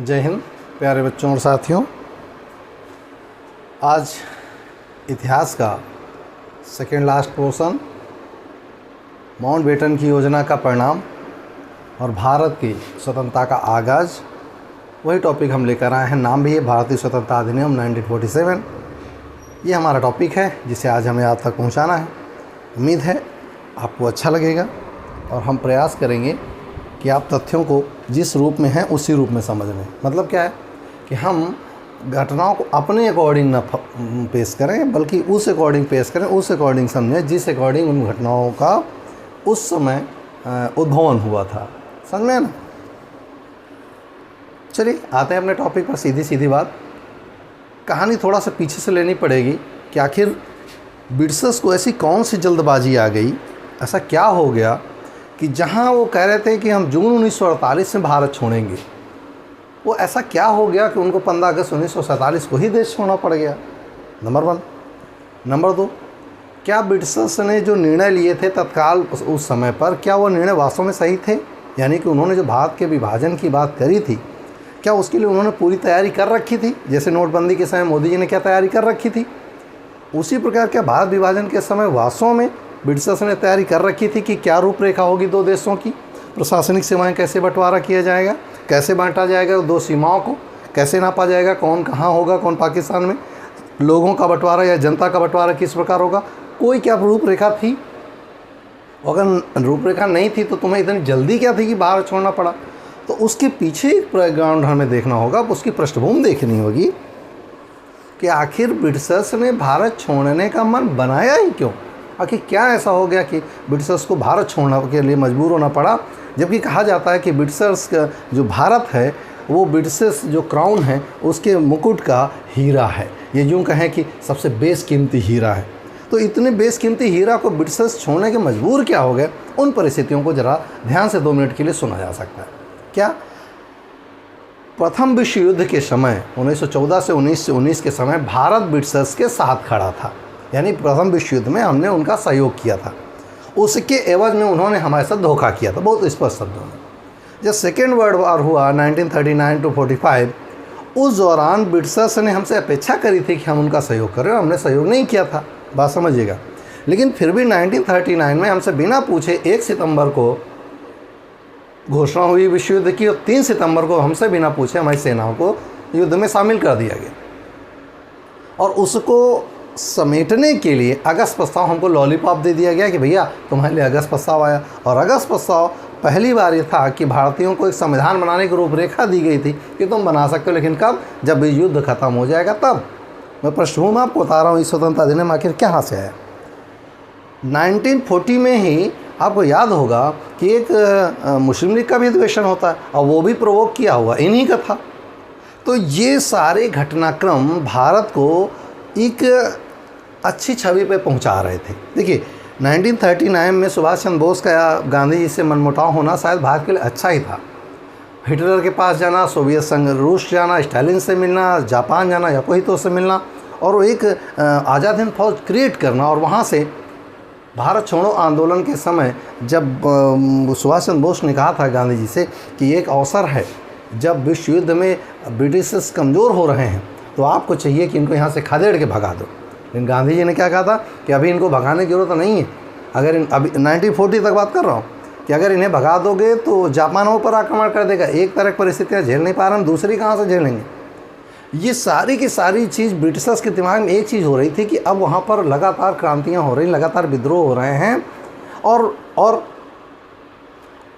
जय हिंद प्यारे बच्चों और साथियों। आज इतिहास का सेकेंड लास्ट पोर्शन माउंटबेटन की योजना का परिणाम और भारत की स्वतंत्रता का आगाज़, वही टॉपिक हम लेकर आए हैं। नाम भी है भारतीय स्वतंत्रता अधिनियम 1947। ये हमारा टॉपिक है जिसे आज हमें आप तक पहुंचाना है। उम्मीद है आपको अच्छा लगेगा और हम प्रयास करेंगे कि आप तथ्यों को जिस रूप में हैं उसी रूप में समझ लें। मतलब क्या है कि हम घटनाओं को अपने अकॉर्डिंग न पेश करें बल्कि उस अकॉर्डिंग पेश करें, उस अकॉर्डिंग समझें जिस अकॉर्डिंग उन घटनाओं का उस समय उद्भवन हुआ था। समझ में ना? चलिए आते हैं अपने टॉपिक पर। सीधी सीधी बात, कहानी थोड़ा सा पीछे से लेनी पड़ेगी कि आखिर ब्रिटिशर्स को ऐसी कौन सी जल्दबाजी आ गई, ऐसा क्या हो गया कि जहां वो कह रहे थे कि हम जून 1948 में भारत छोड़ेंगे, वो ऐसा क्या हो गया कि उनको 15 अगस्त 1947 को ही देश छोड़ना पड़ गया। नंबर 1। नंबर 2, क्या ब्रिटिशर्स ने जो निर्णय लिए थे तत्काल उस समय पर, क्या वो निर्णय वास्तव में सही थे? यानी कि उन्होंने जो भारत के विभाजन की बात करी थी, क्या उसके लिए उन्होंने पूरी तैयारी कर रखी थी? जैसे नोटबंदी के समय मोदी जी ने क्या तैयारी कर रखी थी, उसी प्रकार क्या भारत विभाजन के समय वास्तव में ब्रिटिशर्स ने तैयारी कर रखी थी कि क्या रूपरेखा होगी दो देशों की, प्रशासनिक सेवाएं कैसे बंटवारा किया जाएगा, कैसे बांटा जाएगा दो सीमाओं को, कैसे नापा जाएगा, कौन कहाँ होगा, कौन पाकिस्तान में, लोगों का बंटवारा या जनता का बंटवारा किस प्रकार होगा, कोई क्या रूपरेखा थी? अगर रूपरेखा नहीं थी तो तुम्हें इतनी जल्दी क्या थी कि भारत छोड़ना पड़ा? तो उसके पीछे एक बैकग्राउंड हमें देखना होगा, उसकी पृष्ठभूमि देखनी होगी कि आखिर ब्रिटिशर्स ने भारत छोड़ने का मन बनाया ही क्यों। आखिर क्या ऐसा हो गया कि ब्रिटिशर्स को भारत छोड़ने के लिए मजबूर होना पड़ा, जबकि कहा जाता है कि ब्रिटिशर्स का जो भारत है वो ब्रिटिशर्स जो क्राउन है उसके मुकुट का हीरा है। ये यूँ कहें कि सबसे बेशकीमती हीरा है। तो इतने बेशकीमती हीरा को ब्रिटिशर्स छोड़ने के मजबूर क्या हो गए, उन परिस्थितियों को ज़रा ध्यान से 2 मिनट के लिए सुना जा सकता है। क्या प्रथम विश्व युद्ध के समय 1914 से 1919 के समय भारत ब्रिटिशर्स के साथ खड़ा था, यानी प्रथम विश्व युद्ध में हमने उनका सहयोग किया था। उसके एवज में उन्होंने हमारे साथ धोखा किया था, बहुत स्पष्ट शब्दों में। जब सेकेंड वर्ल्ड वॉर हुआ 1939 to 45, उस दौरान ब्रिटिशर्स ने हमसे अपेक्षा करी थी कि हम उनका सहयोग करें और हमने सहयोग नहीं किया था, बात समझिएगा। लेकिन फिर भी 1939 में हमसे बिना पूछे 1 सितंबर को घोषणा हुई विश्व युद्ध की और 3 सितंबर को हमसे बिना पूछे हमारी सेनाओं को युद्ध में शामिल कर दिया गया। और उसको समेटने के लिए अगस्त प्रस्ताव हमको लॉलीपॉप दे दिया गया कि भैया तुम्हारे लिए अगस्त प्रस्ताव आया। और अगस्त प्रस्ताव पहली बार ये था कि भारतीयों को एक संविधान बनाने की रूपरेखा दी गई थी कि तुम बना सकते हो, लेकिन कब? जब युद्ध खत्म हो जाएगा तब। मैं पृष्ठभूमि आपको बता रहा हूँ इस स्वतंत्रता अधिनियम आखिर कहाँ से है। 1940 में ही आपको याद होगा कि एक मुस्लिम लीग का भी अधिवेशन होता है और वो भी प्रोवोक किया हुआ इन्हीं का था। तो ये सारे घटनाक्रम भारत को एक अच्छी छवि पे पहुंचा रहे थे। देखिए 1939 में सुभाष चंद्र बोस का गांधी जी से मनमुटाव होना शायद भारत के लिए अच्छा ही था। हिटलर के पास जाना, सोवियत संघ रूस जाना, स्टालिन से मिलना, जापान जाना, याकोहितो से मिलना और एक आज़ाद हिंद फौज क्रिएट करना। और वहाँ से भारत छोड़ो आंदोलन के समय जब सुभाष चंद्र बोस ने कहा था गांधी जी से कि एक अवसर है, जब विश्व युद्ध में ब्रिटिशर्स कमज़ोर हो रहे हैं तो आपको चाहिए कि इनको यहाँ से खदेड़ के भगा दो। लेकिन गांधी जी ने क्या कहा था कि अभी इनको भगाने की ज़रूरत नहीं है। अगर अभी 1940 तक बात कर रहा हूँ कि अगर इन्हें भगा दोगे तो जापान ऊपर आक्रमण कर देगा। एक तरह की परिस्थितियाँ झेल नहीं पा रहे हम, दूसरी कहाँ से झेलेंगे? ये सारी की सारी चीज़ ब्रिटिशर्स के दिमाग में एक चीज़ हो रही थी कि अब वहाँ पर लगातार क्रांतियाँ हो रही, लगातार विद्रोह हो रहे हैं। और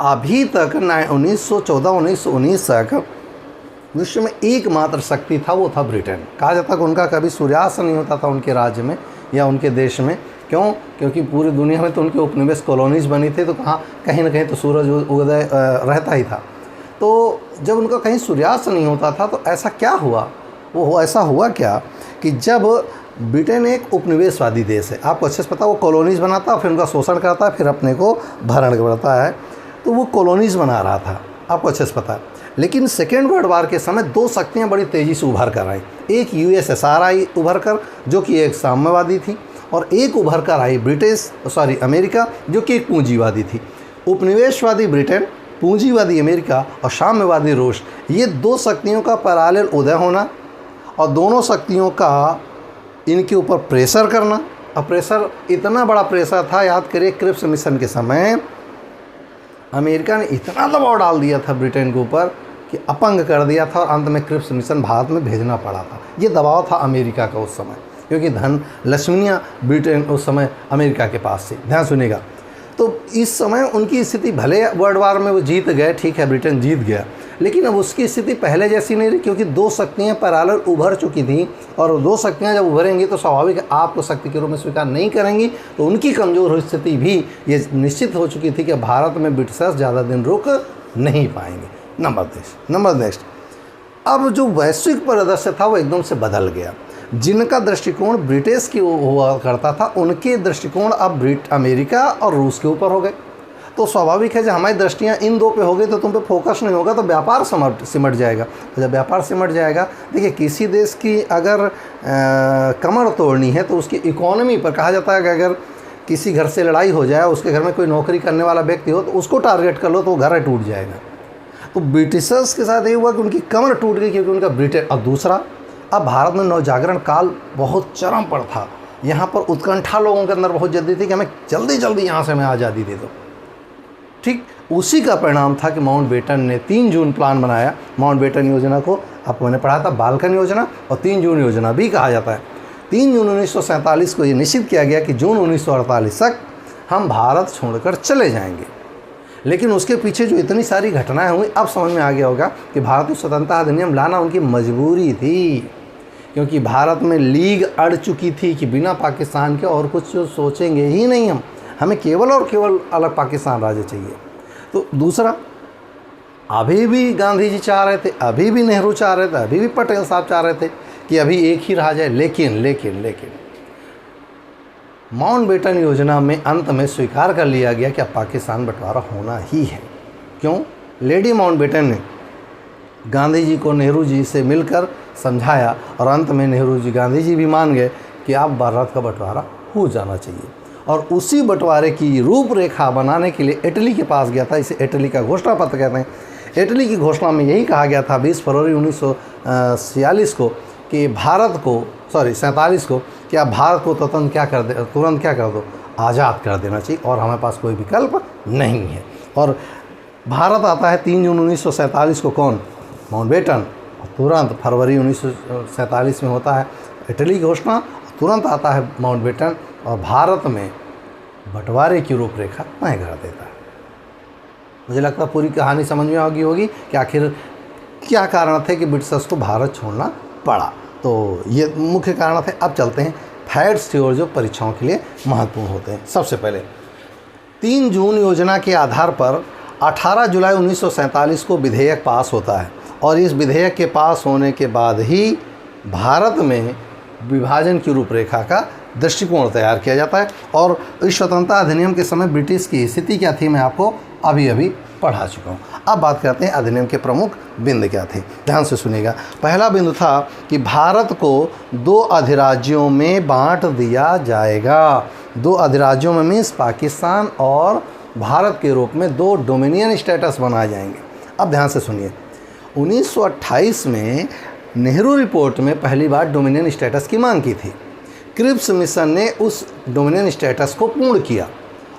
अभी तक 1914-1919 तक विश्व में एकमात्र शक्ति था, वो था ब्रिटेन। कहा जाता है कि उनका कभी सूर्यास्त नहीं होता था उनके राज्य में या उनके देश में। क्यों? क्योंकि पूरी दुनिया में तो उनके उपनिवेश कॉलोनीज बनी थी, तो कहीं ना कहीं तो सूरज उदय रहता ही था। तो जब उनका कहीं सूर्यास्त नहीं होता था तो ऐसा क्या हुआ? वो ऐसा हुआ क्या कि जब ब्रिटेन एक उपनिवेशवादी देश है, आपको अच्छे से पता, वो कॉलोनीज बनाता है, फिर उनका शोषण करता है, फिर अपने को भरण करता है। तो वो कॉलोनीज बना रहा था, आपको अच्छे से पता है। लेकिन सेकेंड वर्ल्ड वार के समय 2 शक्तियाँ बड़ी तेज़ी से उभर कर आई। एक USSR आई उभर कर, जो कि एक साम्यवादी थी, और एक उभर कर आई अमेरिका, जो कि एक पूंजीवादी थी। उपनिवेशवादी ब्रिटेन पूंजीवादी अमेरिका और साम्यवादी रूस, ये दो शक्तियों का पैरेलल उदय होना और दोनों शक्तियों का इनके ऊपर प्रेशर करना। और प्रेशर इतना बड़ा प्रेशर था, याद करिए क्रिप्स मिशन के समय अमेरिका ने इतना दबाव डाल दिया था ब्रिटेन के ऊपर कि अपंग कर दिया था और अंत में क्रिप्स मिशन भारत में भेजना पड़ा था। ये दबाव था अमेरिका का उस समय, क्योंकि धन लक्ष्मियाँ ब्रिटेन उस समय अमेरिका के पास थी। ध्यान सुनिएगा, तो इस समय उनकी स्थिति, भले वर्ल्ड वार में वो जीत गए, ठीक है ब्रिटेन जीत गया, लेकिन अब उसकी स्थिति पहले जैसी नहीं रही, क्योंकि दो शक्तियाँ पैरेलल उभर चुकी थी। और दो शक्तियाँ जब उभरेंगी तो स्वाभाविक है आपको शक्ति के रूप में स्वीकार नहीं करेंगी, तो उनकी कमज़ोर स्थिति भी ये निश्चित हो चुकी थी कि भारत में ब्रिटिशर्स ज़्यादा दिन रुक नहीं पाएंगे। नंबर नेक्स्ट, अब जो वैश्विक परिदृश्य था वो एकदम से बदल गया। जिनका दृष्टिकोण ब्रिटिश की हुआ करता था, उनके दृष्टिकोण अब अमेरिका और रूस के ऊपर हो गए। तो स्वाभाविक है जब हमारी दृष्टियाँ इन दो पे हो गई तो तुम पे फोकस नहीं होगा, तो व्यापार सिमट जाएगा। तो जब व्यापार सिमट जाएगा, देखिए किसी देश की अगर कमर तोड़नी है तो उसकी इकोनॉमी पर, कहा जाता है कि अगर किसी घर से लड़ाई हो जाए, उसके घर में कोई नौकरी करने वाला व्यक्ति हो तो उसको टारगेट कर लो तो वो घर टूट जाएगा। तो ब्रिटिशर्स के साथ ये हुआ कि उनकी कमर टूट गई क्योंकि उनका ब्रिटेन। और दूसरा, अब भारत में नवजागरण काल बहुत चरम पर था। यहाँ पर उत्कंठा लोगों के अंदर बहुत जल्दी थी कि हमें जल्दी जल्दी यहाँ से हमें आज़ादी दे दो। ठीक उसी का परिणाम था कि माउंटबेटन ने 3 जून प्लान बनाया। माउंटबेटन योजना को आपको मैंने पढ़ा था बाल्कन योजना और 3 जून योजना भी कहा जाता है। 3 जून 1947 को ये निश्चित किया गया कि जून 1948 तक हम भारत छोड़कर चले जाएंगे। लेकिन उसके पीछे जो इतनी सारी घटनाएं हुई, अब समझ में आ गया होगा कि भारतीय स्वतंत्रता अधिनियम लाना उनकी मजबूरी थी, क्योंकि भारत में लीग अड़ चुकी थी कि बिना पाकिस्तान के और कुछ सोचेंगे ही नहीं हम, हमें केवल और केवल अलग पाकिस्तान राज्य चाहिए। तो दूसरा, अभी भी गांधी जी चाह रहे थे, अभी भी नेहरू चाह रहे थे, अभी भी पटेल साहब चाह रहे थे कि अभी एक ही राज्य है। लेकिन माउंटबेटन योजना में अंत में स्वीकार कर लिया गया कि अब पाकिस्तान बंटवारा होना ही है। क्यों? लेडी माउंटबेटन ने गांधी जी को नेहरू जी से मिलकर समझाया और अंत में नेहरू जी, गांधी जी भी मान गए कि अब भारत का बंटवारा हो जाना चाहिए। और उसी बंटवारे की रूपरेखा बनाने के लिए इटली के पास गया था। इसे इटली का घोषणा पत्र कहते हैं। इटली की घोषणा में यही कहा गया था 20 फरवरी 1947 को कि भारत को 47 को कि आप भारत को तुरंत क्या कर दो, आज़ाद कर देना चाहिए और हमारे पास कोई विकल्प नहीं है। और भारत आता है 3 जून 1947 को, कौन? माउंटबेटन। तुरंत फरवरी 1947 में होता है इटली की घोषणा, तुरंत आता है माउंटबेटन और भारत में बंटवारे की रूपरेखा तय कर देता है। मुझे लगता है पूरी कहानी समझ में आ गई होगी कि आखिर क्या कारण थे कि ब्रिटिशर्स को भारत छोड़ना पड़ा। तो ये मुख्य कारण थे। अब चलते हैं फैक्ट्स थी और जो परीक्षाओं के लिए महत्वपूर्ण होते हैं। सबसे पहले 3 जून योजना के आधार पर 18 जुलाई 1947 को विधेयक पास होता है और इस विधेयक के पास होने के बाद ही भारत में विभाजन की रूपरेखा का दृष्टिकोण तैयार किया जाता है। और इस स्वतंत्रता अधिनियम के समय ब्रिटिश की स्थिति क्या थी, मैं आपको अभी पढ़ा चुका हूँ। अब बात करते हैं अधिनियम के प्रमुख बिंदु क्या थे। ध्यान से सुनिएगा। पहला बिंदु था कि भारत को 2 अधिराज्यों में बांट दिया जाएगा। 2 अधिराज्यों में मीन्स पाकिस्तान और भारत के रूप में 2 डोमिनियन स्टेटस बनाए जाएंगे। अब ध्यान से सुनिए, 1928 में नेहरू रिपोर्ट में पहली बार डोमिनियन स्टेटस की मांग की थी। क्रिप्स मिशन ने उस डोमिनियन स्टेटस को पूर्ण किया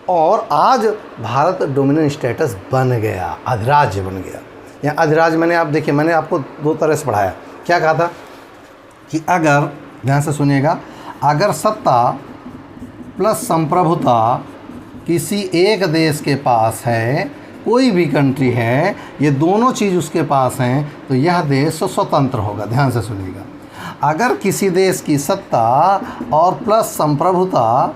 और आज भारत डोमिनियन स्टेटस बन गया, अधिराज्य बन गया। यहाँ अधिराज्य मैंने आपको 2 तरह से पढ़ाया। क्या कहा था कि अगर, ध्यान से सुनिएगा, अगर सत्ता प्लस संप्रभुता किसी एक देश के पास है, कोई भी कंट्री है, ये दोनों चीज़ उसके पास हैं, तो यह देश स्वतंत्र होगा। ध्यान से सुनिएगा। अगर किसी देश की सत्ता और प्लस संप्रभुता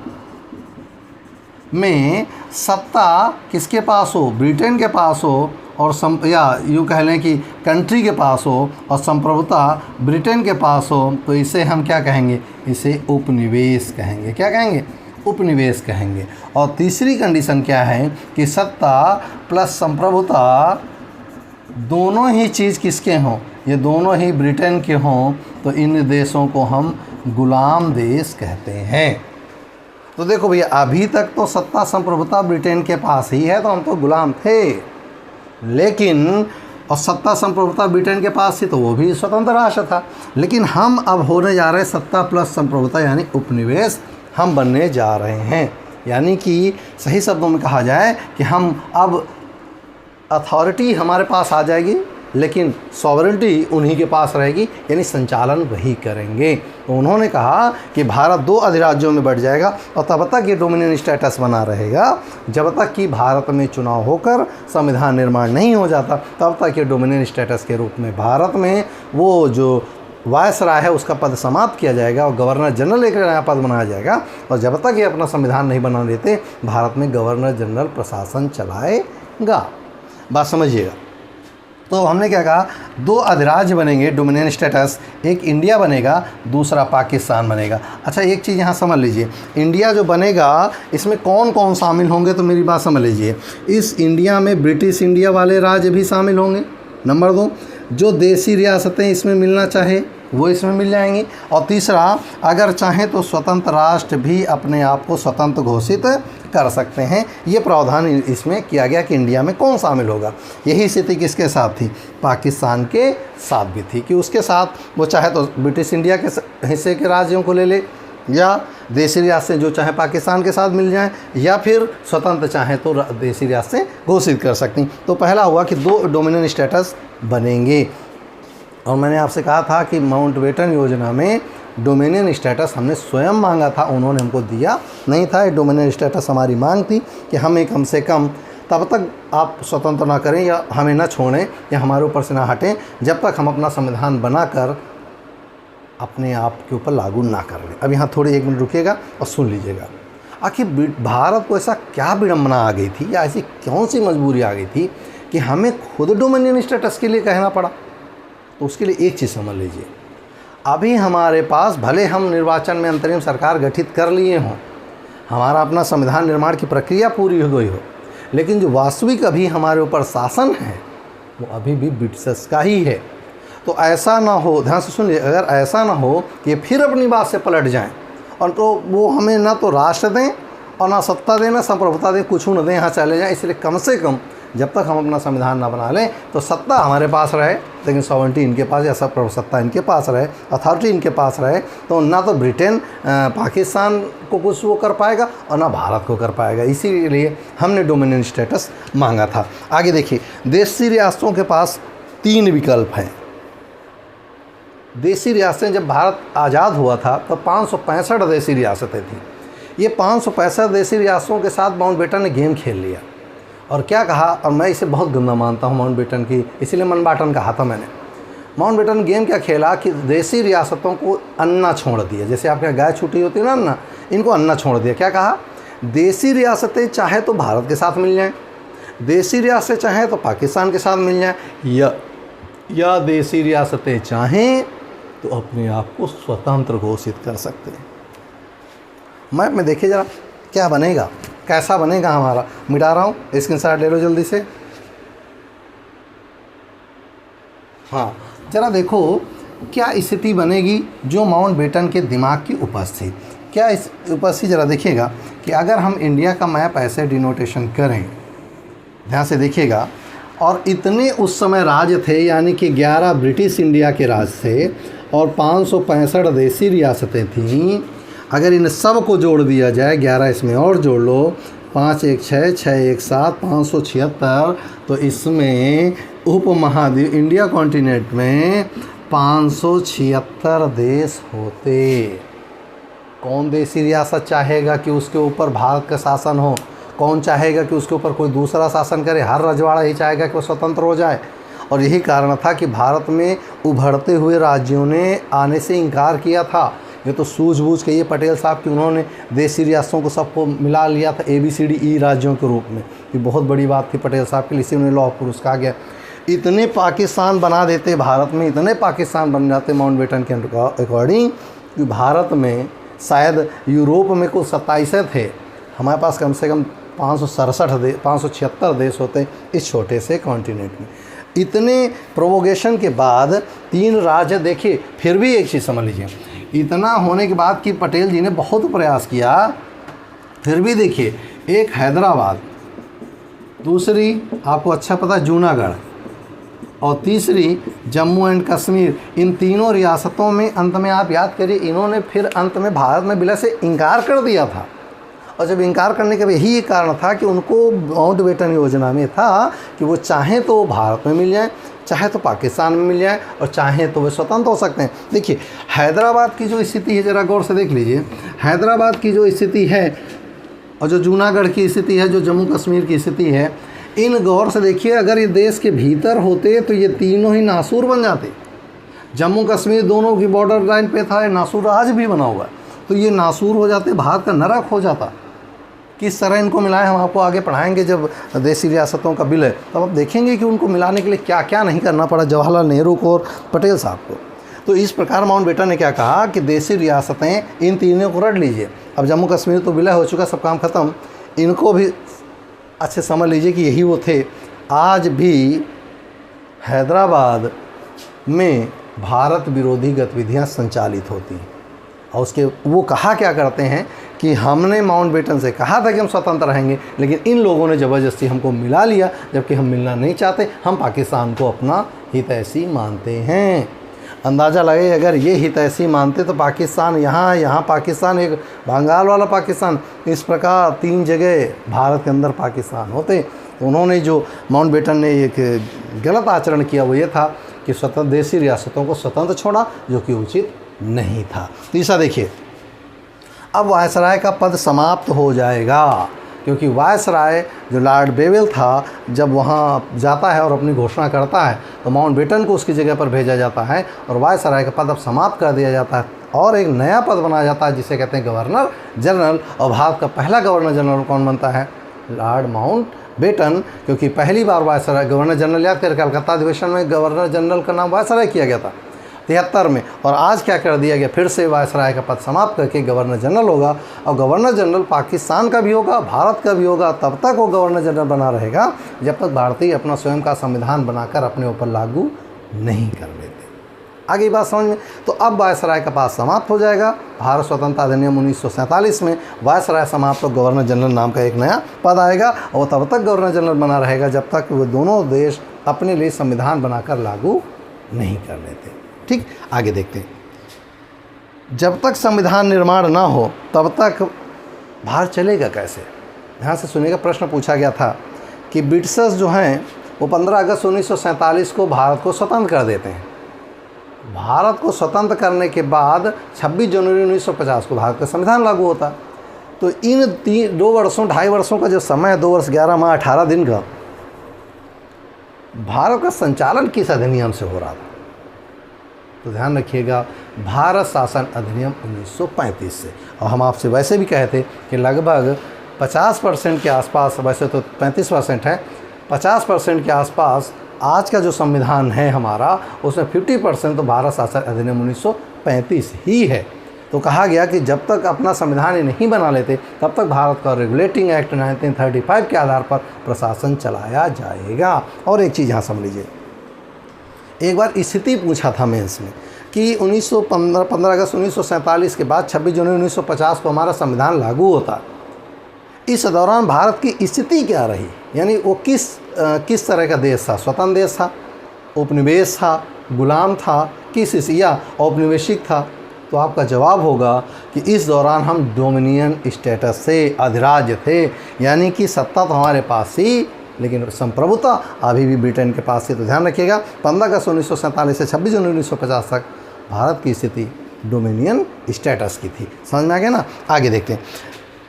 में सत्ता किसके पास हो, ब्रिटेन के पास हो, और या यूँ कह लें कि कंट्री के पास हो और संप्रभुता ब्रिटेन के पास हो, तो इसे हम क्या कहेंगे? इसे उपनिवेश कहेंगे। क्या कहेंगे? उपनिवेश कहेंगे। और तीसरी कंडीशन क्या है कि सत्ता प्लस संप्रभुता दोनों ही चीज़ किसके हों, ये दोनों ही ब्रिटेन के हों, तो इन देशों को हम गुलाम देश कहते हैं। तो देखो भैया, अभी तक तो सत्ता संप्रभुता ब्रिटेन के पास ही है, तो हम तो गुलाम थे। लेकिन और सत्ता संप्रभुता ब्रिटेन के पास थी तो वो भी स्वतंत्र राष्ट्र था। लेकिन हम अब होने जा रहे हैं सत्ता प्लस संप्रभुता यानी उपनिवेश हम बनने जा रहे हैं। यानी कि सही शब्दों में कहा जाए कि हम अब अथॉरिटी हमारे पास आ जाएगी लेकिन सॉवरेनिटी उन्हीं के पास रहेगी, यानी संचालन वही करेंगे। तो उन्होंने कहा कि भारत 2 अधिराज्यों में बढ़ जाएगा और तब तक ये डोमिनियन स्टेटस बना रहेगा जब तक कि भारत में चुनाव होकर संविधान निर्माण नहीं हो जाता, तब तक ये डोमिनियन स्टेटस के रूप में भारत में वो जो वायसराय है उसका पद समाप्त किया जाएगा और गवर्नर जनरल एक नया पद बनाया जाएगा। और जब तक ये अपना संविधान नहीं बना लेते भारत में गवर्नर जनरल प्रशासन चलाएगा। बात समझिएगा। तो हमने क्या कहा, 2 अधिराज्य बनेंगे डोमिनियन स्टेटस, एक इंडिया बनेगा दूसरा पाकिस्तान बनेगा। अच्छा एक चीज़ यहाँ समझ लीजिए, इंडिया जो बनेगा इसमें कौन कौन शामिल होंगे, तो मेरी बात समझ लीजिए। इस इंडिया में ब्रिटिश इंडिया वाले राज्य भी शामिल होंगे, नंबर 2 जो देसी रियासतें इसमें मिलना चाहे वो इसमें मिल जाएंगी, और तीसरा अगर चाहें तो स्वतंत्र राष्ट्र भी अपने आप को स्वतंत्र घोषित कर सकते हैं। ये प्रावधान इसमें किया गया कि इंडिया में कौन शामिल होगा। यही स्थिति किसके साथ थी, पाकिस्तान के साथ भी थी कि उसके साथ वो चाहे तो ब्रिटिश इंडिया के हिस्से के राज्यों को ले ले, या देसी रियासतें जो चाहे पाकिस्तान के साथ मिल जाएं, या फिर स्वतंत्र चाहें तो देसी रियासतें घोषित कर सकती। तो पहला हुआ कि 2 डोमिनियन स्टेटस बनेंगे। और मैंने आपसे कहा था कि माउंटबेटन योजना में डोमिनियन स्टेटस हमने स्वयं मांगा था, उन्होंने हमको दिया नहीं था। डोमिनियन स्टेटस हमारी मांग थी कि हमें कम से कम तब तक आप स्वतंत्र ना करें या हमें ना छोड़ें या हमारे ऊपर से ना हटें जब तक हम अपना संविधान बनाकर अपने आप के ऊपर लागू ना कर लें। अब यहाँ थोड़ी 1 मिनट रुकिएगा और सुन लीजिएगा। आखिर भारत को ऐसा क्या विडंबना आ गई थी या ऐसी कौन सी मजबूरी आ गई थी कि हमें खुद डोमिनियन स्टेटस के लिए कहना पड़ा। तो उसके लिए एक चीज़ समझ लीजिए, अभी हमारे पास भले हम निर्वाचन में अंतरिम सरकार गठित कर लिए हों, हमारा अपना संविधान निर्माण की प्रक्रिया पूरी हो गई हो, लेकिन जो वास्तविक अभी हमारे ऊपर शासन है वो अभी भी ब्रिटिश का ही है। तो ऐसा ना हो, ध्यान से सुन लीजिए, अगर ऐसा ना हो कि फिर अपनी बात से पलट जाएं और तो वो हमें ना तो राष्ट्र दें और ना सत्ता दें ना संप्रभुता दें, कुछ न दें, यहाँ चले जाएं। इसलिए कम से कम जब तक हम अपना संविधान ना बना लें तो सत्ता हमारे पास रहे लेकिन सॉवरेनिटी इनके पास या सत्ता इनके पास रहे, अथॉरिटी इनके पास रहे, तो ना तो ब्रिटेन पाकिस्तान को कुछ वो कर पाएगा और ना भारत को कर पाएगा। इसीलिए हमने डोमिनियन स्टेटस मांगा था। आगे देखिए, देशी रियासतों के पास 3 विकल्प हैं। देशी रियासतें जब भारत आज़ाद हुआ था तो 565 देशी रियासतें थीं। ये 565 देशी रियासतों के साथ माउंटबेटन ने गेम खेल लिया और क्या कहा, और मैं इसे बहुत गंदा मानता हूँ माउंटबेटन की, इसीलिए मनबाटन कहा था मैंने। माउंटबेटन गेम क्या खेला कि देशी रियासतों को अन्ना छोड़ दिया, जैसे आपके गाय छूटी होती है ना अन्ना, इनको अन्ना छोड़ दिया। क्या कहा, देशी रियासतें चाहे तो भारत के साथ मिल जाएं, देशी रियासतें चाहें तो पाकिस्तान के साथ मिल जाएं, या देशी रियासतें चाहें तो अपने आप को स्वतंत्र घोषित कर सकते हैं। मैप में देखिए ज़रा क्या बनेगा, कैसा बनेगा हमारा। मिटा रहा हूँ, स्क्रीनशॉट ले लो जल्दी से। हाँ ज़रा देखो क्या स्थिति बनेगी जो माउंटबेटन के दिमाग की उपज थी। क्या इस उपज थी, ज़रा देखिएगा कि अगर हम इंडिया का मैप ऐसे डिनोटेशन करें, ध्यान से देखिएगा, और इतने उस समय राज्य थे, यानी कि 11 ब्रिटिश इंडिया के राज्य थे और 565 देशी रियासतें थीं। अगर इन सब को जोड़ दिया जाए, 11 इसमें और जोड़ लो, 5 1 6 6 1 7 576, तो इसमें उपमहाद्वीप इंडिया कॉन्टिनेंट में 576 देश होते। कौन देशी रियासत चाहेगा कि उसके ऊपर भारत का शासन हो? कौन चाहेगा कि उसके ऊपर कोई दूसरा शासन करे? हर रजवाड़ा ही चाहेगा कि वो स्वतंत्र हो जाए। और यही कारण था कि भारत में उभरते हुए राज्यों ने आने से इनकार किया था। ये तो सूझबूझ के ये पटेल साहब कि उन्होंने देशी रियासतों को सबको मिला लिया था ABCDE राज्यों के रूप में। ये बहुत बड़ी बात थी पटेल साहब के लिए, इसी उन्हें लौह पुरुष कहा गया। इतने पाकिस्तान बना देते भारत में, इतने पाकिस्तान बन जाते माउंटबेटन के अकॉर्डिंग कि भारत में शायद यूरोप में कुल 27 थे, हमारे पास कम से कम 576 देश होते इस छोटे से कॉन्टिनेंट में। इतने प्रोवोकेशन के बाद 3 राज्य, देखिए फिर भी एक चीज़ समझ लीजिए, इतना होने के बाद कि पटेल जी ने बहुत प्रयास किया, फिर भी देखिए एक हैदराबाद, दूसरी आपको अच्छा पता है जूनागढ़, और तीसरी जम्मू एंड कश्मीर। इन तीनों रियासतों में अंत में आप याद करिए, इन्होंने फिर अंत में भारत में विलय से इनकार कर दिया था। और जब इनकार करने का यही कारण था कि उनको माउंटबेटन योजना में था कि वो चाहें तो भारत में मिल जाए, चाहे तो पाकिस्तान में मिल जाए, और चाहें तो वे स्वतंत्र हो सकते हैं। देखिए हैदराबाद की जो स्थिति है, ज़रा गौर से देख लीजिए, हैदराबाद की जो स्थिति है और जो जूनागढ़ की स्थिति है, जो जम्मू कश्मीर की स्थिति है, इन गौर से देखिए, अगर ये देश के भीतर होते तो ये तीनों ही नासूर बन जाते। जम्मू कश्मीर दोनों की बॉर्डर लाइन पे था, ये नासूर आज भी बना हुआ है, तो ये नासूर हो जाते, भारत का नरक हो जाता। किस तरह इनको मिलाएं हम आपको आगे पढ़ाएंगे, जब देसी रियासतों का बिल है तब आप देखेंगे कि उनको मिलाने के लिए क्या क्या नहीं करना पड़ा जवाहरलाल नेहरू को और पटेल साहब को। तो इस प्रकार माउंटबेटन ने क्या कहा कि देसी रियासतें इन तीनों को रट लीजिए। अब जम्मू कश्मीर तो विलय हो चुका, सब काम ख़त्म, इनको भी अच्छे समझ लीजिए कि यही वो थे। आज भी हैदराबाद में भारत विरोधी गतिविधियां संचालित होती हैं, और उसके वो कहा क्या करते हैं कि हमने माउंटबेटन से कहा था कि हम स्वतंत्र रहेंगे, लेकिन इन लोगों ने ज़बरदस्ती हमको मिला लिया, जबकि हम मिलना नहीं चाहते, हम पाकिस्तान को अपना हितैषी मानते हैं। अंदाज़ा लगे अगर ये हितैषी मानते तो पाकिस्तान यहाँ पाकिस्तान, एक बंगाल वाला पाकिस्तान, इस प्रकार 3 जगह भारत के अंदर पाकिस्तान होते। तो उन्होंने जो माउंटबेटन ने एक गलत आचरण किया वो ये था कि स्वतंत्र देशी रियासतों को स्वतंत्र छोड़ा, जो कि उचित नहीं था। तीसरा देखिए, अब वायसराय का पद समाप्त हो जाएगा, क्योंकि वायसराय जो लॉर्ड बेवेल था जब वहाँ जाता है और अपनी घोषणा करता है तो माउंटबेटन को उसकी जगह पर भेजा जाता है और वायसराय का पद अब समाप्त कर दिया जाता है और एक नया पद बनाया जाता है जिसे कहते हैं गवर्नर जनरल। और भारत का पहला गवर्नर जनरल कौन बनता है? लॉर्ड माउंटबेटन, क्योंकि पहली बार वायसराय गवर्नर जनरल, याद कर कलकत्ता अधिवेशन में गवर्नर जनरल का नाम वायसराय किया गया था 73 में, और आज क्या कर दिया गया, फिर से वायसराय का पद समाप्त करके गवर्नर जनरल होगा। और गवर्नर जनरल पाकिस्तान का भी होगा, भारत का भी होगा, तब तक वो गवर्नर जनरल बना रहेगा जब तक भारतीय अपना स्वयं का संविधान बनाकर अपने ऊपर लागू नहीं कर लेते। आगे बात समझ में? तो अब वायसराय का पद समाप्त हो जाएगा। भारत स्वतंत्रता अधिनियम 1947 में वायसराय समाप्त, तो गवर्नर जनरल नाम का एक नया पद आएगा और तब तक गवर्नर जनरल बना रहेगा जब तक वो दोनों देश अपने लिए संविधान बनाकर लागू नहीं कर लेते। ठीक, आगे देखते हैं। जब तक संविधान निर्माण ना हो तब तक भारत चलेगा कैसे? ध्यान से सुनिएगा, प्रश्न पूछा गया था कि ब्रिटिशर्स जो हैं वो 15 अगस्त 1947 को भारत को स्वतंत्र कर देते हैं। भारत को स्वतंत्र करने के बाद 26 जनवरी 1950 को भारत का संविधान लागू होता। तो इन 2.5 वर्षों का जो समय, 2 वर्ष 11 माह 18 दिन का, भारत का संचालन किस अधिनियम से हो रहा था? तो ध्यान रखिएगा, भारत शासन अधिनियम 1935 से। और हम आपसे वैसे भी कहते कि लगभग 50% के आसपास, वैसे तो 35% है, 50% के आसपास आज का जो संविधान है हमारा, उसमें 50% तो भारत शासन अधिनियम 1935 ही है। तो कहा गया कि जब तक अपना संविधान ही नहीं बना लेते तब तक भारत का रेगुलेटिंग एक्ट 1935 के आधार पर प्रशासन चलाया जाएगा। और एक चीज़ यहाँ समझ लीजिए, एक बार स्थिति पूछा था मेंस में कि 15 अगस्त 1947 के बाद 26 जनवरी 1950 को हमारा संविधान लागू होता। इस दौरान भारत की स्थिति क्या रही, यानी वो किस तरह का देश था? स्वतंत्र देश था, उपनिवेश था, गुलाम था, किस या औपनिवेशिक था? तो आपका जवाब होगा कि इस दौरान हम डोमिनियन स्टेटस से, अधिराज्य थे, यानी कि सत्ता तो हमारे पास थी लेकिन संप्रभुता अभी भी ब्रिटेन के पास थी। तो ध्यान रखिएगा, 15 अगस्त 1947 से 26 जनवरी 1950 तक भारत की स्थिति डोमिनियन स्टेटस की थी। समझ में आ गया ना? आगे देखते हैं।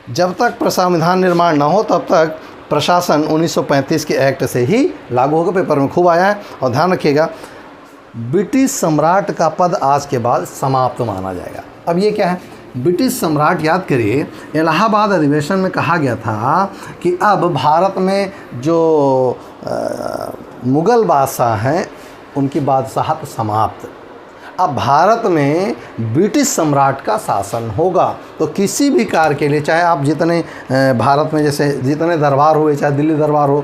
जब तक संविधान निर्माण ना हो तब तक प्रशासन 1935 के एक्ट से ही लागू होगा। पेपर में खूब आया है। और ध्यान रखिएगा, ब्रिटिश सम्राट का पद आज के बाद समाप्त माना जाएगा। अब ये क्या है? ब्रिटिश सम्राट, याद करिए, इलाहाबाद अधिवेशन में कहा गया था कि अब भारत में जो मुग़ल बादशाह हैं उनकी बादशाहत समाप्त, अब भारत में ब्रिटिश सम्राट का शासन होगा। तो किसी भी कार्य के लिए, चाहे आप जितने भारत में जैसे जितने दरबार हुए, चाहे दिल्ली दरबार हो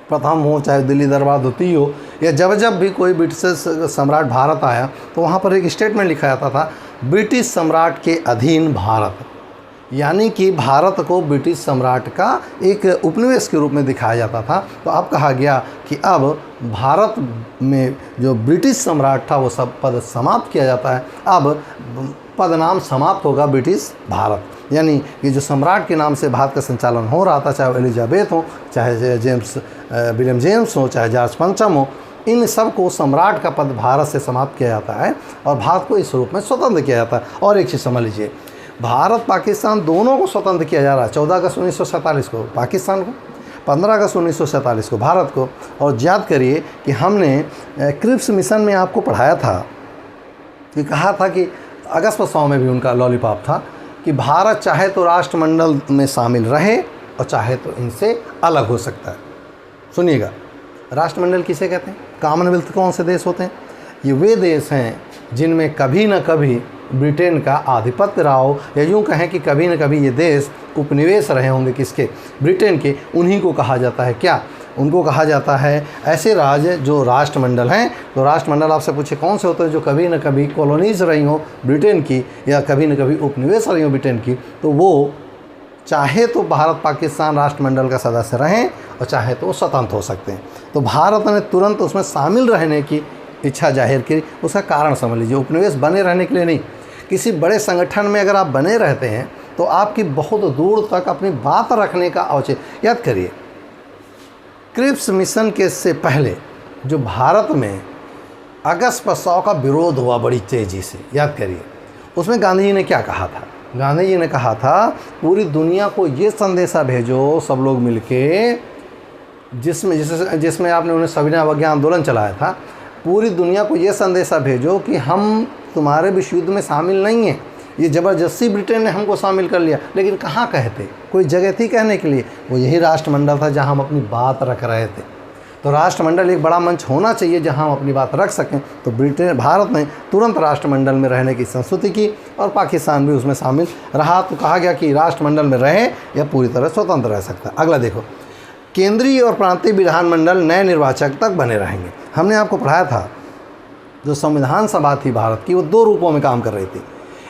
प्रथम हो, चाहे दिल्ली दरबार द्वितीय हो, या जब भी कोई ब्रिटिश सम्राट भारत आया तो वहाँ पर एक स्टेटमेंट लिखा जाता था, ब्रिटिश सम्राट के अधीन भारत। यानी कि भारत को ब्रिटिश सम्राट का एक उपनिवेश के रूप में दिखाया जाता था। तो अब कहा गया कि अब भारत में जो ब्रिटिश सम्राट था वो सब पद समाप्त किया जाता है। अब पद नाम समाप्त होगा ब्रिटिश भारत, यानी कि जो सम्राट के नाम से भारत का संचालन हो रहा था, चाहे एलिजाबेथ हो, चाहे विलियम जेम्स हो, चाहे जॉर्ज पंचम हो, इन सब को सम्राट का पद भारत से समाप्त किया जाता है और भारत को इस रूप में स्वतंत्र किया जाता है। और एक चीज़ समझ लीजिए, भारत पाकिस्तान दोनों को स्वतंत्र किया जा रहा है। 14 अगस्त 1947 को पाकिस्तान को, 15 अगस्त 1947 को भारत को। और याद करिए कि हमने क्रिप्स मिशन में आपको पढ़ाया था कि कहा था कि अगस्त 100 में भी उनका लॉलीपॉप था कि भारत चाहे तो राष्ट्रमंडल में शामिल रहे और चाहे तो इनसे अलग हो सकता है। सुनिएगा, राष्ट्रमंडल किसे कहते हैं? कॉमनवेल्थ कौन से देश होते हैं? ये वे देश हैं जिनमें कभी न कभी ब्रिटेन का आधिपत्य रहा हो, या यूँ कहें कि कभी न कभी ये देश उपनिवेश रहे होंगे किसके? ब्रिटेन के। उन्हीं को कहा जाता है क्या? उनको कहा जाता है ऐसे राज्य जो राष्ट्रमंडल हैं। तो राष्ट्रमंडल आपसे पूछे कौन से होते हैं? जो कभी न कभी कॉलोनीज रही हो ब्रिटेन की, या कभी न कभी उपनिवेश रही हो ब्रिटेन की, तो वो चाहे तो भारत पाकिस्तान राष्ट्रमंडल का सदस्य रहें और चाहे तो वो स्वतंत्र हो सकते हैं। तो भारत ने तुरंत उसमें शामिल रहने की इच्छा जाहिर की। उसका कारण समझ लीजिए, उपनिवेश बने रहने के लिए नहीं, किसी बड़े संगठन में अगर आप बने रहते हैं तो आपकी बहुत दूर तक अपनी बात रखने का औचित्य। याद करिए, क्रिप्स मिशन के से पहले जो भारत में अगस्त 100 का विरोध हुआ बड़ी तेज़ी से, याद करिए, उसमें गांधी जी ने क्या कहा था? गांधी जी ने कहा था पूरी दुनिया को ये संदेशा भेजो सब लोग मिलके, जिसमें आपने उन्हें सविनय अवज्ञा आंदोलन चलाया था। पूरी दुनिया को ये संदेशा भेजो कि हम तुम्हारे विश्व युद्ध में शामिल नहीं हैं। ये ज़बरदस्ती ब्रिटेन ने हमको शामिल कर लिया, लेकिन कहाँ कहते? कोई जगह थी कहने के लिए? वो यही राष्ट्रमंडल था जहाँ हम अपनी बात रख रहे थे। तो राष्ट्रमंडल एक बड़ा मंच होना चाहिए जहाँ हम अपनी बात रख सकें। तो भारत ने तुरंत राष्ट्रमंडल में रहने की संस्तुति की और पाकिस्तान भी उसमें शामिल रहा। तो कहा गया कि राष्ट्रमंडल में रहे या पूरी तरह स्वतंत्र रह सकता है। अगला देखो, केंद्रीय और प्रांतीय विधानमंडल नए निर्वाचक तक बने रहेंगे। हमने आपको पढ़ाया था जो संविधान सभा थी भारत की, वो दो रूपों में काम कर रही थी।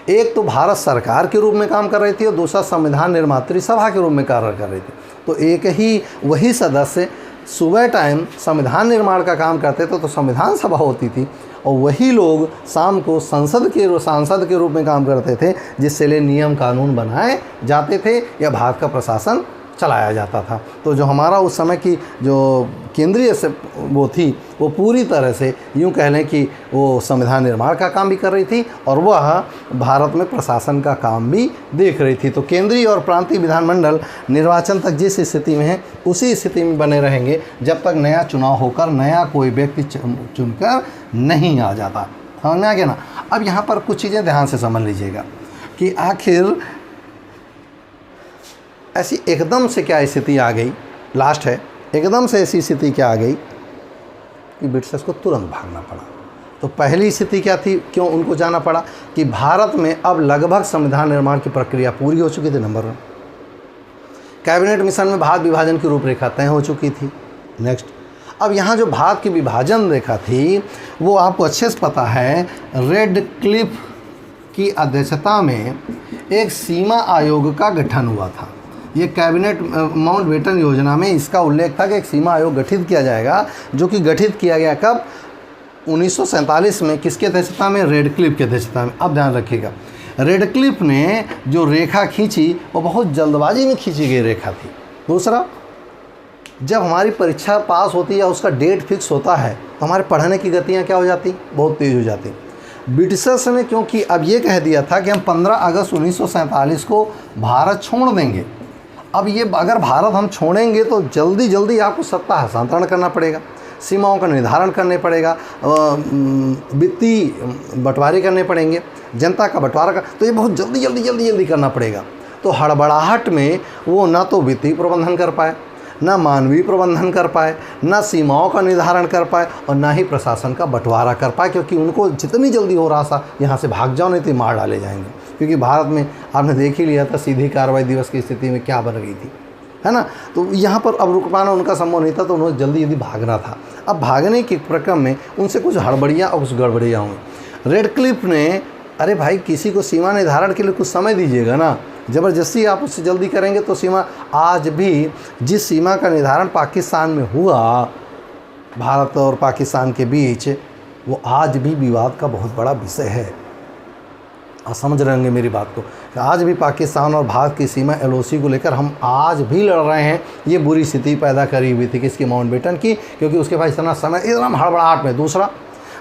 एक तो भारत सरकार के रूप में काम कर रही थी और दूसरा संविधान निर्मात्री सभा के रूप में कार्य कर रही थी। तो एक ही वही सदस्य सुबह टाइम संविधान निर्माण का काम करते थे, तो संविधान सभा होती थी, और वही लोग शाम को सांसद के रूप में काम करते थे, जिससे लिए नियम कानून बनाए जाते थे या भारत का प्रशासन चलाया जाता था। तो जो हमारा उस समय की जो केंद्रीय से वो थी, वो पूरी तरह से यूँ कह लें कि वो संविधान निर्माण का काम भी कर रही थी और वह भारत में प्रशासन का काम भी देख रही थी। तो केंद्रीय और प्रांतीय विधानमंडल निर्वाचन तक जिस स्थिति में है उसी स्थिति में बने रहेंगे जब तक नया चुनाव होकर नया कोई व्यक्ति चुनकर नहीं आ जाता। समझ में आ गया ना? अब यहाँ पर कुछ चीज़ें ध्यान से समझ लीजिएगा कि आखिर ऐसी एकदम से क्या स्थिति आ गई, लास्ट है, एकदम से ऐसी स्थिति क्या आ गई कि ब्रिटिशर्स को तुरंत भागना पड़ा। तो पहली स्थिति क्या थी, क्यों उनको जाना पड़ा? कि भारत में अब लगभग संविधान निर्माण की प्रक्रिया पूरी हो चुकी थी, नंबर 1। कैबिनेट मिशन में भारत विभाजन की रूपरेखा तय हो चुकी थी। नेक्स्ट, अब यहाँ जो भारत की विभाजन रेखा थी वो आपको अच्छे से पता है, रेड क्लिफ की अध्यक्षता में एक सीमा आयोग का गठन हुआ था। ये कैबिनेट माउंटबेटन योजना में इसका उल्लेख था कि एक सीमा आयोग गठित किया जाएगा, जो कि गठित किया गया कब? 1947 में। किसके अध्यक्षता में? रेड क्लिफ की अध्यक्षता में। अब ध्यान रखिएगा, रेड क्लिफ ने जो रेखा खींची वो बहुत जल्दबाजी में खींची गई रेखा थी। दूसरा, जब हमारी परीक्षा पास होती है या उसका डेट फिक्स होता है तो हमारे पढ़ने की गतियाँ क्या हो जाती? बहुत तेज़ हो जाती। ब्रिटिशर्स ने क्योंकि अब ये कह दिया था कि हम 15 अगस्त 1947 को भारत छोड़ देंगे। अब ये अगर भारत हम छोड़ेंगे तो जल्दी जल्दी आपको सत्ता हस्तांतरण करना पड़ेगा, सीमाओं का निर्धारण करने पड़ेगा, वित्तीय बंटवारे करने पड़ेंगे, जनता का बंटवारा कर, तो ये बहुत जल्दी करना पड़ेगा। तो हड़बड़ाहट में वो ना तो वित्तीय प्रबंधन कर पाए, ना मानवीय प्रबंधन कर पाए, ना सीमाओं का निर्धारण कर पाए और ना ही प्रशासन का बंटवारा कर पाए, क्योंकि उनको जितनी जल्दी हो रहा था यहाँ से भाग जाओ नहीं तो मार डाले जाएंगे। क्योंकि भारत में आपने देख ही लिया था सीधी कार्रवाई दिवस की स्थिति में क्या बन गई थी, है ना? तो यहाँ पर अब रुक पाना उनका संभव नहीं था, तो उन्होंने जल्दी भागना था। अब भागने के प्रक्रम में उनसे कुछ हड़बड़ियाँ और कुछ गड़बड़ियाँ हुई। रेड क्लिफ ने अरे भाई, किसी को सीमा निर्धारण के लिए कुछ समय दीजिएगा ना। ज़बरदस्ती आप उससे जल्दी करेंगे तो सीमा, आज भी जिस सीमा का निर्धारण पाकिस्तान में हुआ भारत और पाकिस्तान के बीच, वो आज भी विवाद का बहुत बड़ा विषय है। आप समझ रहे होंगे मेरी बात को, कि आज भी पाकिस्तान और भारत की सीमा LOC को लेकर हम आज भी लड़ रहे हैं। ये बुरी स्थिति पैदा करी हुई थी किसकी, माउंटबेटन की, क्योंकि उसके पास इतना समय, एकदम हड़बड़ाहट में। दूसरा,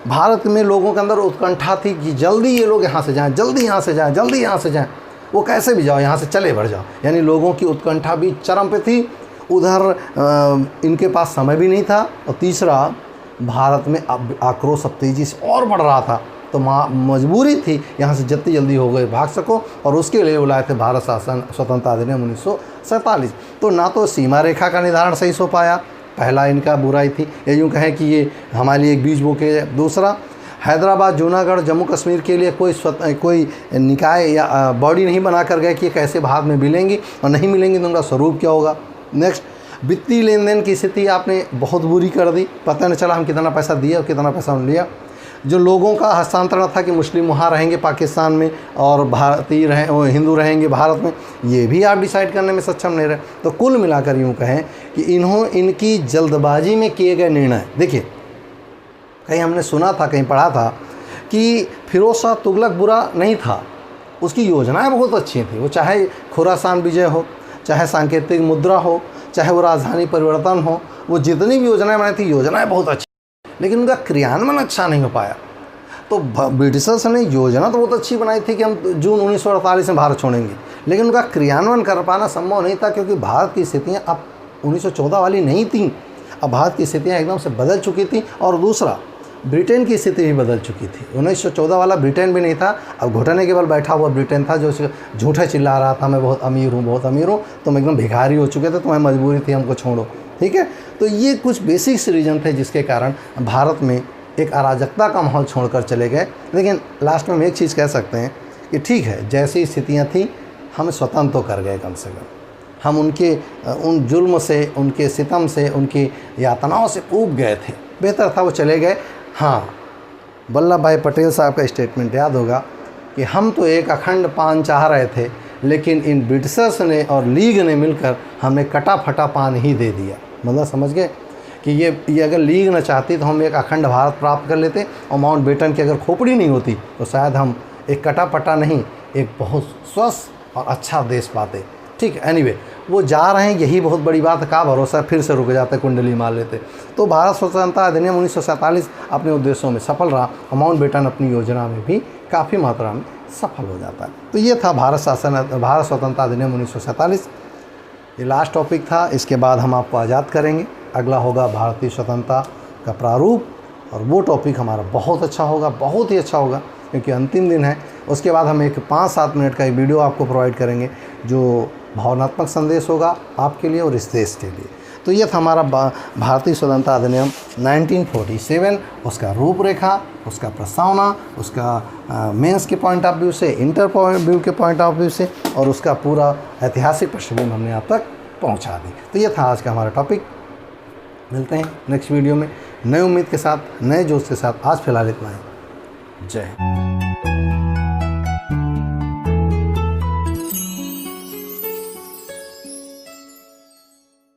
भारत में लोगों के अंदर उत्कंठा थी कि जल्दी ये लोग यहाँ से जाएँ, जल्दी यहाँ से जाएँ, जल्दी यहाँ से जाएँ, वो कैसे भी जाओ, यहाँ से चले बढ़ जाओ। यानी लोगों की उत्कंठा भी चरम पे थी। उधर इनके पास समय भी नहीं था। और तीसरा, भारत में आक्रोश अब तेज़ी से और बढ़ रहा था, तो मजबूरी थी यहाँ से जितनी जल्दी हो गए भाग सको, और उसके लिए बुलाए थे भारत शासन स्वतंत्रता अधिनियम 1947। तो ना तो सीमा रेखा का निर्धारण सही से हो पाया, पहला इनका बुराई थी, या यूँ कहें कि ये हमारे लिए एक बीज बोके। दूसरा, हैदराबाद, जूनागढ़, जम्मू कश्मीर के लिए कोई निकाय या बॉडी नहीं बना कर गए कि ये कैसे भारत में मिलेंगी, और नहीं मिलेंगी तो उनका स्वरूप क्या होगा। नेक्स्ट, वित्तीय लेन देन की स्थिति आपने बहुत बुरी कर दी, पता नहीं चला हम कितना पैसा दिए और कितना पैसा हम लिया। जो लोगों का हस्तांतरण था कि मुस्लिम वहाँ रहेंगे पाकिस्तान में और भारतीय हिंदू रहेंगे भारत में, ये भी आप डिसाइड करने में सक्षम नहीं रहे। तो कुल मिलाकर यूँ कहें कि इनकी जल्दबाजी में किए गए निर्णय, देखिए कहीं हमने सुना था, कहीं पढ़ा था कि फिरोज शाह तुगलक बुरा नहीं था, उसकी योजनाएं बहुत अच्छी थी। वो चाहे खुरासान विजय हो, चाहे सांकेतिक मुद्रा हो, चाहे वो राजधानी परिवर्तन हो, वो जितनी भी योजनाएं बनाई थी, योजनाएं बहुत अच्छी, लेकिन उनका क्रियान्वयन अच्छा नहीं हो पाया। तो ब्रिटिशर्स ने योजना तो बहुत अच्छी बनाई थी कि हम जून 1948 में भारत छोड़ेंगे, लेकिन उनका क्रियान्वयन कर पाना संभव नहीं था, क्योंकि भारत की स्थितियाँ अब 1914 वाली नहीं थी। अब भारत की स्थितियाँ एकदम से बदल चुकी थी। और दूसरा, ब्रिटेन की स्थिति भी बदल चुकी थी। 1914 वाला ब्रिटेन भी नहीं था, अब घुटने के बल बैठा हुआ ब्रिटेन था, जो झूठे चिल्ला रहा था मैं बहुत अमीर हूँ, बहुत अमीर हूँ, तुम एकदम भिखारी हो चुके थे, तुम्हें मजबूरी थी हमको छोड़ो। ठीक है, तो ये कुछ बेसिक्स रीज़न थे जिसके कारण भारत में एक अराजकता का माहौल छोड़कर चले गए। लेकिन लास्ट में हम एक चीज़ कह सकते हैं कि ठीक है, जैसी स्थितियाँ थी हम स्वतंत्र तो कर गए, कम से कम हम उनके उन जुल्म से, उनके सितम से, उनकी यातनाओं से ऊब गए थे। बेहतर था वो चले गए। हाँ, वल्लभ भाई पटेल साहब का स्टेटमेंट याद होगा कि हम तो एक अखंड पान चाह रहे थे, लेकिन इन ब्रिटिशर्स ने और लीग ने मिलकर हमें कटा फटा पान ही दे दिया। मतलब समझ गए कि ये अगर लीग न चाहती तो हम एक अखंड भारत प्राप्त कर लेते, और माउंटबेटन की अगर खोपड़ी नहीं होती तो शायद हम एक कटा फटा नहीं, एक बहुत स्वस्थ और अच्छा देश पाते। ठीक है, एनीवे वो जा रहे हैं, यही बहुत बड़ी बात है। का भरोसा फिर से रुक जाते, कुंडली मार लेते। तो भारत स्वतंत्रता अधिनियम 1947 अपने उद्देश्यों में सफल रहा, और माउंटबेटन अपनी योजना में भी काफ़ी मात्रा में सफल हो जाता है। तो ये था भारत स्वतंत्रता अधिनियम 1947। ये लास्ट टॉपिक था। इसके बाद हम आपको आज़ाद करेंगे। अगला होगा भारतीय स्वतंत्रता का प्रारूप, और वो टॉपिक हमारा बहुत अच्छा होगा, बहुत ही अच्छा होगा, क्योंकि अंतिम दिन है। उसके बाद हम एक 5-7 मिनट का एक वीडियो आपको प्रोवाइड करेंगे, जो भावनात्मक संदेश होगा आपके लिए और इस देश के लिए। तो ये था हमारा भारतीय स्वतंत्रता अधिनियम 1947, उसका रूपरेखा, उसका प्रस्तावना, उसका मेंस के पॉइंट ऑफ व्यू से, इंटर व्यू के पॉइंट ऑफ व्यू से, और उसका पूरा ऐतिहासिक पृष्ठभूमि हमने आप तक पहुंचा दी। तो ये था आज का हमारा टॉपिक। मिलते हैं नेक्स्ट वीडियो में नई उम्मीद के साथ, नए जोश के साथ। आज फिलहाल इतना ही। जय हिंद।